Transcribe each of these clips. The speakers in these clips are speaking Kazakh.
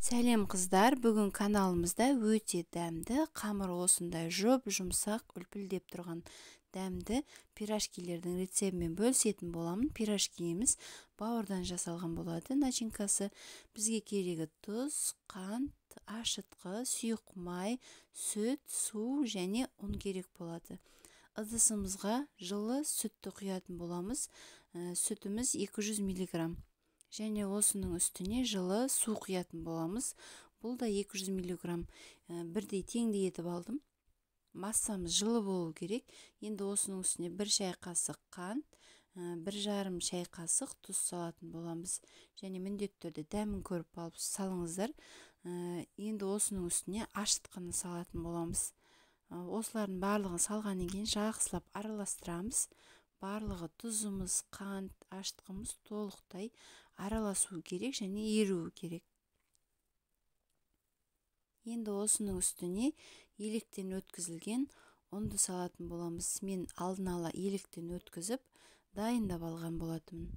Сәлем қыздар, бүгін каналымызда өте дәмді, қамыры осындай жұмсақ үлпілдеп тұрған дәмді пирожкилердің рецебімен бөлісетін боламын. Пирожкиіміз бауырдан жасалған болады. Начинкасы бізге керегі тұз, қант, ашытқы, сұйық май, сүт, су және ұн керек болады. Ыдысымызға жылы сүтті құятын боламыз. Сүтіміз 200 мг. Және осының үстіне жылы су құятын боламыз. Бұл да 200 мг. Бірдей теңдей етіп алдым. Массамыз жылы болу керек. Енді осының үстіне 1 шай қасық қант, 1,5 шай қасық тұз салатын боламыз. Және міндетті түрде дәмін көріп алып салыңыздар. Енді осының үстіне ашытқыны салатын боламыз. Осылардың барлығын салғаннан кейін жақсылап араластырамыз. Барлығы тұзымыз, қант, ашытқымыз толықтай араласу керек және еруі керек. Енді осының үстіне електен өткізілген ұнды салатын боламыз. Мен алдын ала електен өткізіп дайындап алған болатынмын.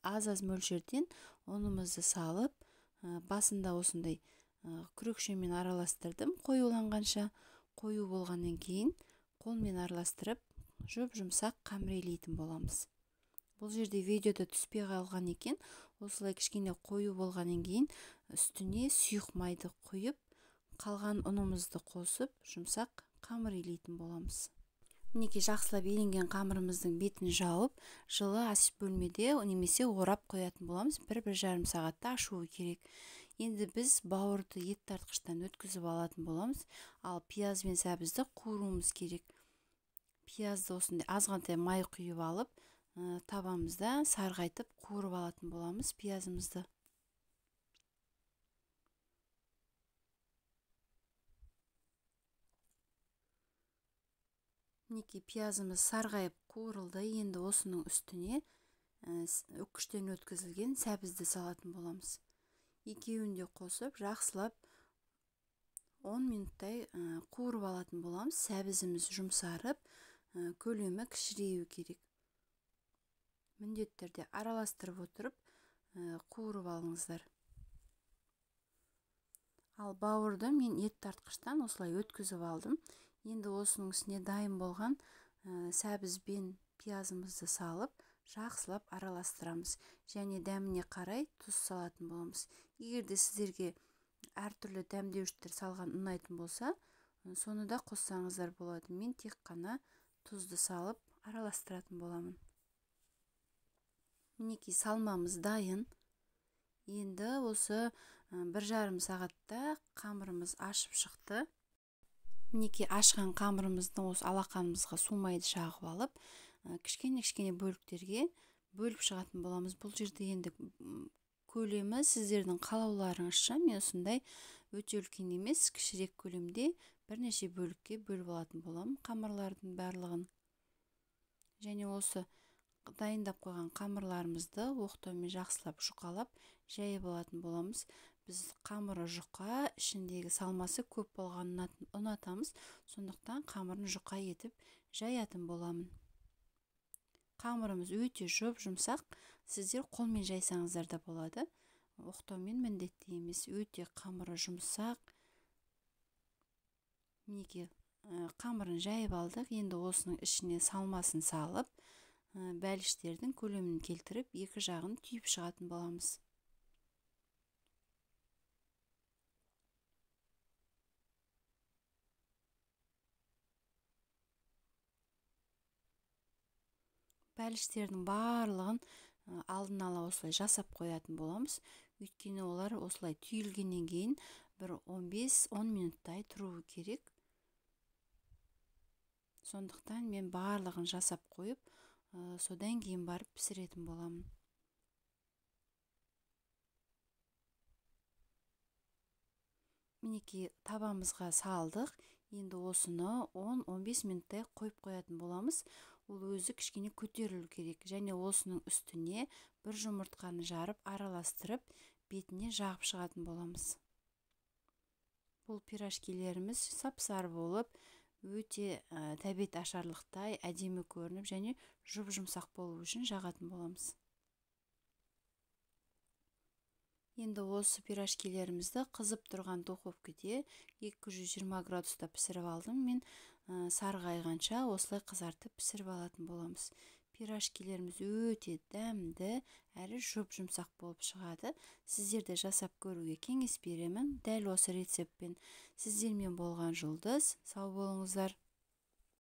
Аз мөлшерден ұнымызды салып, басында осындай күрекшемен араластырдым. Қоюланғанша, қою болғаннан кейін қолмен араластырып жұмсақ қамыр илейтін боламыз. Бұл жерде видеода түспей қалған екен. Осылай кішкене қою болғаннан кейін үстіне сұйық майды құйып, қалған ұнымызды қосып, жұмсақ қамыр илейтін боламыз. Мінекей жақсылап иленген қамырымыздың бетін жауып, жылы ас бөлмеде немесе орап қоятын боламыз. 1-1,5 сағатта ашуы керек. Енді біз бауырды ет тартқыштан өткізіп алатын боламыз. Ал пияз бен сәбізді қуыруымыз керек. Пиязды осындай азғантай май құйып алып, табамызда сарғайтып қуырып алатын боламыз пиязымызды. Мінекей пиязымыз сарғайып қуырылды. Енді осының үстіне үккіштен өткізілген сәбізді салатын боламыз. Екеуін де қосып жақсылап 10 минуттай қуырып алатын боламыз. Сәбізіміз жұмсарып, көлемі кішіреюі керек. Міндетті түрде араластырып отырып қуырып алыңыздар. Ал бауырды мен ет тартқыштан осылай өткізіп алдым. Енді осының үстіне дайын болған сәбіз бен пиязымызды салып, жақсылап араластырамыз. Және дәміне қарай тұз салатын боламыз. Егер де сіздерге әртүрлі дәмдеуіштер салған ұнайтын болса, соны да қоссаңыздар болады. Мен тек қана тұзды салып араластыратын боламын. Мінекей салмамыз дайын. Енді осы 1,5 сағатта қамырымыз ашып шықты. Мінекей ашқан қамырымызды осы алақанымызға су майды шағып алып, кішкене бөліктерге бөліп шығатын боламыз. Бұл жерде енді көлемі сіздердің қалауларыңызша, мен осындай өте үлкен емес, кішірек көлемде бірнеше бөлікке бөліп алатын боламын қамырлардың барлығын. Және осы дайындап қойған қамырларымызды оқтаумен жақсылап жұқалап жайып алатын боламыз. Біз қамыры жұқа, ішіндегі салмасы көп болғанын ұнатамыз. Сондықтан қамырын жұқа етіп жаятын боламын. Қамырымыз өте жұмсақ. Сіздер қолмен жайсаңыздар да болады. Оқтаумен міндетті емес. Өте қамыры жұмсақ. Мінекей қамырын жайып алдық. Енді осының ішіне салмасын салып, бәліштердің көлемін келтіріп, екі жағын түйіп шығатын боламыз. Бәліштердің барлығын алдын ала осылай жасап қоятын боламыз. Өйткені олар осылай түйілгеннен кейін бір 15-10 минуттай тұруы керек. Сондықтан мен барлығын жасап қойып, содан кейін барып пісіретін боламын. Мінекей табамызға салдық. Енді осыны 10-15 минуттай қойып қоятын боламыз. Ол өзі кішкене көтерілу керек. Және осының үстіне бір жұмыртқаны жарып, араластырып, бетіне жағып шығатын боламыз. Бұл пирожкилеріміз сап-сары болып, өте тәбет ашарлықтай әдемі көрініп, және жұмсақ болу үшін жағатын боламыз. Енді осы пирожкилерімізді қызып тұрған духовкеде 220 градуста пісіріп алдым. Мен сарғайғанша осылай қызартып пісіріп алатын боламыз. Пирожкилеріміз өте дәмді әрі жұмсақ болып шығады. Сіздерді жасап көруге кеңес беремін. Дәл осы рецептпен сіздермен болған Жұлдыз. Сау болыңыздар.